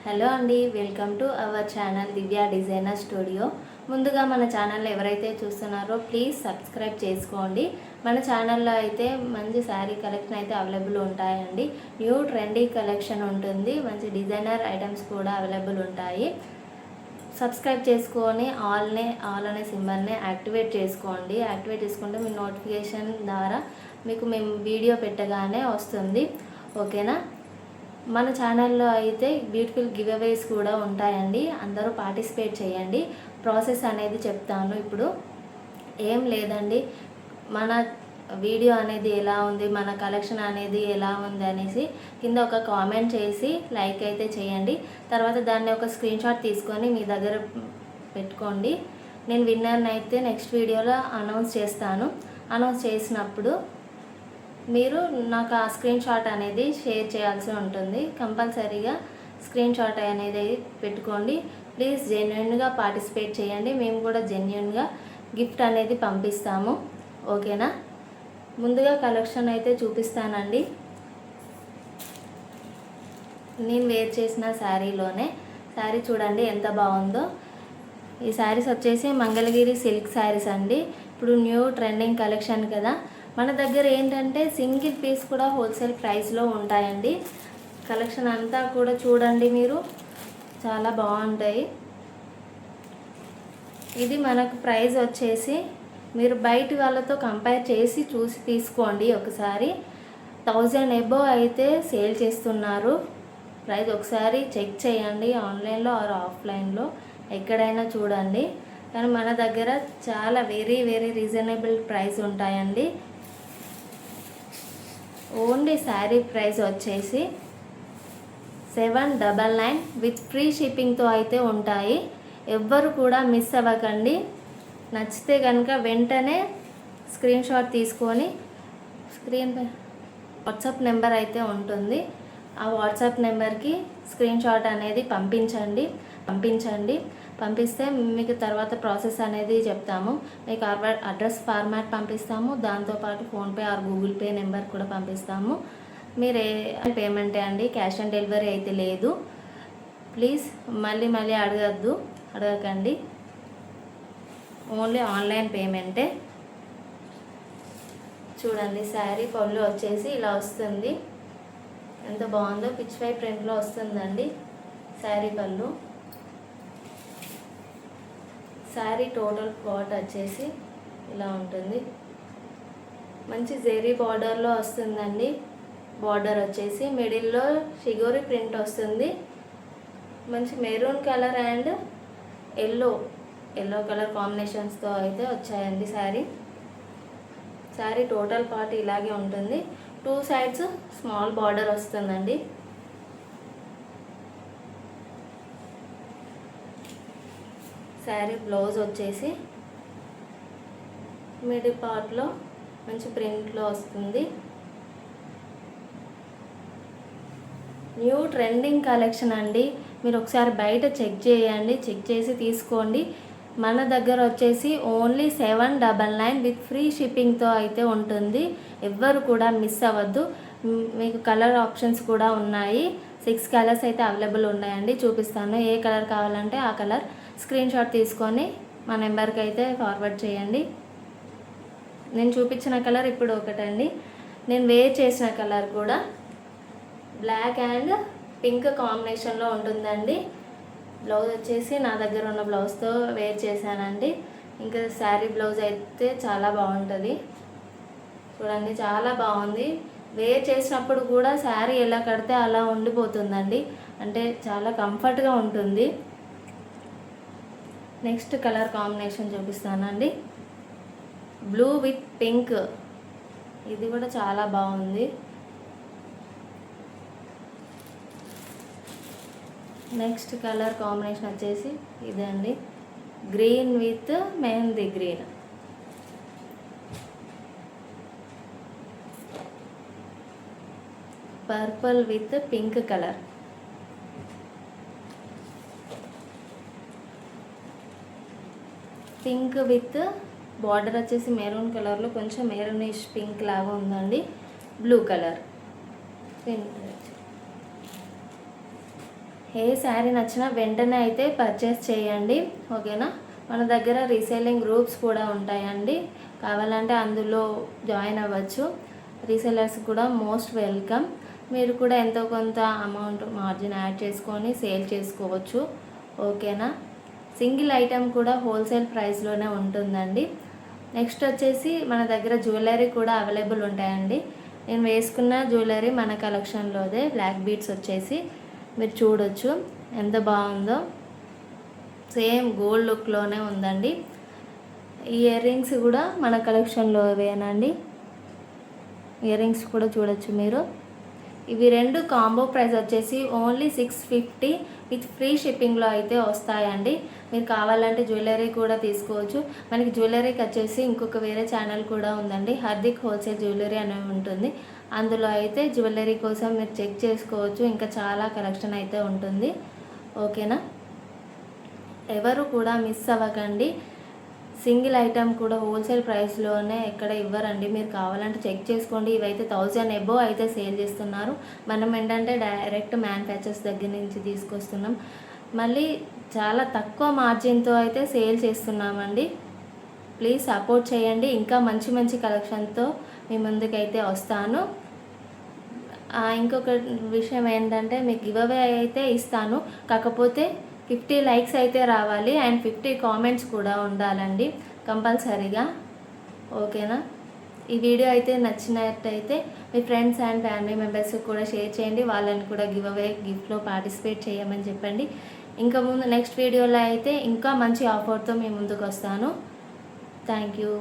Hello అండి, welcome to our channel Divya designer studio. ముందుగా మన ఛానల్ ఎవరైతే చూస్తున్నారో ప్లీజ్ సబ్స్క్రైబ్ చేసుకోండి. మన ఛానల్లో అయితే మంచి శారీ కలెక్షన్ అయితే అవైలబుల్ ఉంటాయండి. న్యూ ట్రెండీ కలెక్షన్ ఉంటుంది, మంచి డిజైనర్ ఐటమ్స్ కూడా అవైలబుల్ ఉంటాయి. సబ్స్క్రైబ్ చేసుకొని ఆల్ అనే సింబల్ని యాక్టివేట్ చేసుకోండి. యాక్టివేట్ చేసుకుంటే మీ నోటిఫికేషన్ ద్వారా మీకు మేము వీడియో పెట్టగానే వస్తుంది. ఓకేనా? మన ఛానల్లో అయితే బ్యూటిఫుల్ గివ్ అవేస్ కూడా ఉంటాయండి. అందరూ పార్టిసిపేట్ చేయండి. ప్రాసెస్ అనేది చెప్తాను. ఇప్పుడు ఏం లేదండి, మన వీడియో అనేది ఎలా ఉంది, మన కలెక్షన్ అనేది ఎలా ఉంది అనేసి కింద ఒక కామెంట్ చేసి లైక్ అయితే చేయండి. తర్వాత దాన్ని ఒక స్క్రీన్ షాట్ తీసుకొని మీ దగ్గర పెట్టుకోండి. నేను విన్నర్ని అయితే నెక్స్ట్ వీడియోలో అనౌన్స్ చేస్తాను. అనౌన్స్ చేసినప్పుడు మీరు నాకు ఆ స్క్రీన్ షాట్ అనేది షేర్ చేయాల్సి ఉంటుంది. కంపల్సరీగా స్క్రీన్ షాట్ అనేది పెట్టుకోండి. ప్లీజ్ జెన్యున్గా పార్టిసిపేట్ చేయండి. మేము కూడా జెన్యున్గా గిఫ్ట్ అనేది పంపిస్తాము. ఓకేనా? ముందుగా కలెక్షన్ అయితే చూపిస్తానండి. నేను వేర్ చేసిన శారీలోనే శారీ చూడండి ఎంత బాగుందో. ఈ శారీస్ వచ్చేసి మంగళగిరి సిల్క్ శారీస్ అండి. ఇప్పుడు న్యూ ట్రెండింగ్ కలెక్షన్ కదా. మన దగ్గర ఏంటంటే సింగిల్ పీస్ కూడా హోల్సేల్ ప్రైస్లో ఉంటాయండి. కలెక్షన్ అంతా కూడా చూడండి, మీరు చాలా బాగుంటాయి. ఇది మనకు ప్రైస్ వచ్చేసి మీరు బయట వాళ్ళతో కంపేర్ చేసి చూసి తీసుకోండి. ఒకసారి 1000 అబోవ్ అయితే సేల్ చేస్తున్నారు. ప్రైస్ ఒకసారి చెక్ చేయండి, ఆన్లైన్లో ఆర్ ఆఫ్లైన్లో ఎక్కడైనా చూడండి. కానీ మన దగ్గర చాలా వెరీ వెరీ రీజనబుల్ ప్రైస్ ఉంటాయండి. ఓన్లీ శారీ ప్రైస్ వచ్చేసి 799 విత్ ఫ్రీ షిప్పింగ్తో అయితే ఉంటాయి. ఎవ్వరు కూడా మిస్ అవ్వకండి. నచ్చితే కనుక వెంటనే స్క్రీన్ షాట్ తీసుకొని స్క్రీన్పై వాట్సాప్ నెంబర్ అయితే ఉంటుంది. ఆ వాట్సాప్ నెంబర్కి స్క్రీన్ షాట్ అనేది పంపించండి. పంపిస్తే మీకు తర్వాత ప్రాసెస్ అనేది చెప్తాము. మీకు అడ్రస్ ఫార్మాట్ పంపిస్తాము. దాంతోపాటు PhonePe are Google pay number కూడా పంపిస్తాము. మీరు పేమెంటే అండి, క్యాష్ ఆన్ డెలివరీ అయితే లేదు. ప్లీజ్ మళ్ళీ అడగకండి. Only online పేమెంటే. చూడండి, శారీ పళ్ళు వచ్చేసి ఇలా వస్తుంది. ఎంత బాగుందో, పిచ్ వై ప్రింట్లో వస్తుందండి శారీ పళ్ళు. శారీ టోటల్ క్లాత్ వచ్చేసి ఇలా ఉంటుంది. మంచి జెరీ బార్డర్లో వస్తుందండి. బార్డర్ వచ్చేసి మిడిల్లో షిగోరి ప్రింట్ వస్తుంది. మంచి maroon colour and yellow colour కాంబినేషన్స్తో అయితే వచ్చాయండి శారీ టోటల్ పార్ట్ ఇలాగే ఉంటుంది. 2 సైడ్స్ స్మాల్ బార్డర్ వస్తుందండి. శారీ బ్లౌజ్ వచ్చేసి మిడిల్ పార్ట్లో మంచి ప్రింట్లో వస్తుంది. న్యూ ట్రెండింగ్ కలెక్షన్ అండి. మీరు ఒకసారి బయట చెక్ చేయండి, చెక్ చేసి తీసుకోండి. మన దగ్గర వచ్చేసి ఓన్లీ 799 విత్ ఫ్రీ షిప్పింగ్తో అయితే ఉంటుంది. ఎవ్వరు కూడా మిస్ అవ్వద్దు. మీకు కలర్ ఆప్షన్స్ కూడా ఉన్నాయి. 6 కలర్స్ అయితే అవైలబుల్ ఉన్నాయండి. చూపిస్తాను. ఏ కలర్ కావాలంటే ఆ కలర్ స్క్రీన్ షాట్ తీసుకొని మా నెంబర్కి అయితే ఫార్వర్డ్ చేయండి. నేను చూపించిన కలర్ ఇప్పుడు ఒకటండి. నేను వేర్ చేసిన కలర్ కూడా బ్లాక్ అండ్ పింక్ కాంబినేషన్లో ఉంటుందండి. బ్లౌజ్ వచ్చేసి నా దగ్గర ఉన్న బ్లౌజ్తో వేర్ చేశానండి. ఇంకా శారీ బ్లౌజ్ అయితే చాలా బాగుంటుంది. చూడండి, చాలా బాగుంది. వేర్ చేసినప్పుడు కూడా శారీ ఎలా కడితే అలా ఉండిపోతుందండి. అంటే చాలా కంఫర్ట్గా ఉంటుంది. నెక్స్ట్ కలర్ కాంబినేషన్ చూపిస్తానండి. Blue with pink. ఇది కూడా చాలా బాగుంది. నెక్స్ట్ కలర్ కాంబినేషన్ వచ్చేసి ఇదండి, green with mehndi green. Purple with pink colour. Pink with border వచ్చేసి మెరూన్ కలర్లో కొంచెం మెరూనిష్ పింక్ లాగా ఉందండి. Blue colour. ఏ శారీ నచ్చినా వెంటనే అయితే పర్చేస్ చేయండి, ఓకేనా. మన దగ్గర రీసేలింగ్ గ్రూప్స్ కూడా ఉంటాయండి, కావాలంటే అందులో జాయిన్ అవ్వచ్చు. రీసెలర్స్ కూడా మోస్ట్ వెల్కమ్. మీరు కూడా ఎంతో కొంత అమౌంట్ మార్జిన్ యాడ్ చేసుకొని సేల్ చేసుకోవచ్చు, ఓకేనా. సింగిల్ ఐటెం కూడా హోల్సేల్ ప్రైస్లోనే ఉంటుందండి. నెక్స్ట్ వచ్చేసి మన దగ్గర జ్యువెలరీ కూడా అవైలబుల్ ఉంటాయండి. నేను వేసుకున్న జ్యువెలరీ మన కలెక్షన్లోదే, బ్లాక్ బీడ్స్ వచ్చేసి మీరు చూడొచ్చు ఎంత బాగుందో, సేమ్ గోల్డ్ లుక్లోనే ఉందండి. ఈ ఇయర్ రింగ్స్ కూడా మన కలెక్షన్లోవేనండి. ఇయర్ రింగ్స్ కూడా చూడొచ్చు మీరు. ఇవి రెండు కాంబో ప్రైస్ వచ్చేసి ఓన్లీ 650 విత్ ఫ్రీ షిప్పింగ్లో అయితే వస్తాయండి. మీరు కావాలంటే జ్యువెలరీ కూడా తీసుకోవచ్చు. మనకి జ్యువెలరీకి వచ్చేసి ఇంకొక వేరే ఛానల్ కూడా ఉందండి, హార్దిక్ హోల్సేల్ జ్యువెలరీ అనేది ఉంటుంది. అందులో అయితే జ్యువెలరీ కోసం మీరు చెక్ చేసుకోవచ్చు, ఇంకా చాలా కలెక్షన్ అయితే ఉంటుంది, ఓకేనా. ఎవరు కూడా మిస్ అవ్వకండి. సింగిల్ ఐటమ్ కూడా హోల్సేల్ ప్రైస్లోనే ఎక్కడ ఇవ్వరండి, మీరు కావాలంటే చెక్ చేసుకోండి. ఇవైతే 1000 అబోవ్ అయితే సేల్ చేస్తున్నారు. మనం ఏంటంటే డైరెక్ట్ మ్యానుఫ్యాక్చర్స్ దగ్గర నుంచి తీసుకొస్తున్నాం, మళ్ళీ చాలా తక్కువ మార్జిన్తో అయితే సేల్ చేస్తున్నామండి. ప్లీజ్ సపోర్ట్ చేయండి. ఇంకా మంచి మంచి కలెక్షన్తో మీ ముందుకైతే వస్తాను. ఇంకొక విషయం ఏంటంటే మీకు గివ్ అవే అయితే ఇస్తాను, కాకపోతే 50 లైక్స్ అయితే రావాలి అండ్ 50 కామెంట్స్ కూడా ఉండాలండి కంపల్సరీగా, ఓకేనా. ఈ వీడియో అయితే నచ్చినట్టయితే మీ ఫ్రెండ్స్ అండ్ ఫ్యామిలీ మెంబర్స్కి కూడా షేర్ చేయండి, వాళ్ళని కూడా గివ్ అవే గిఫ్ట్లో పార్టిసిపేట్ చేయమని చెప్పండి. ఇంకా ముందు నెక్స్ట్ వీడియోలో అయితే ఇంకా మంచి ఆఫర్తో మీ ముందుకు వస్తాను. Thank you.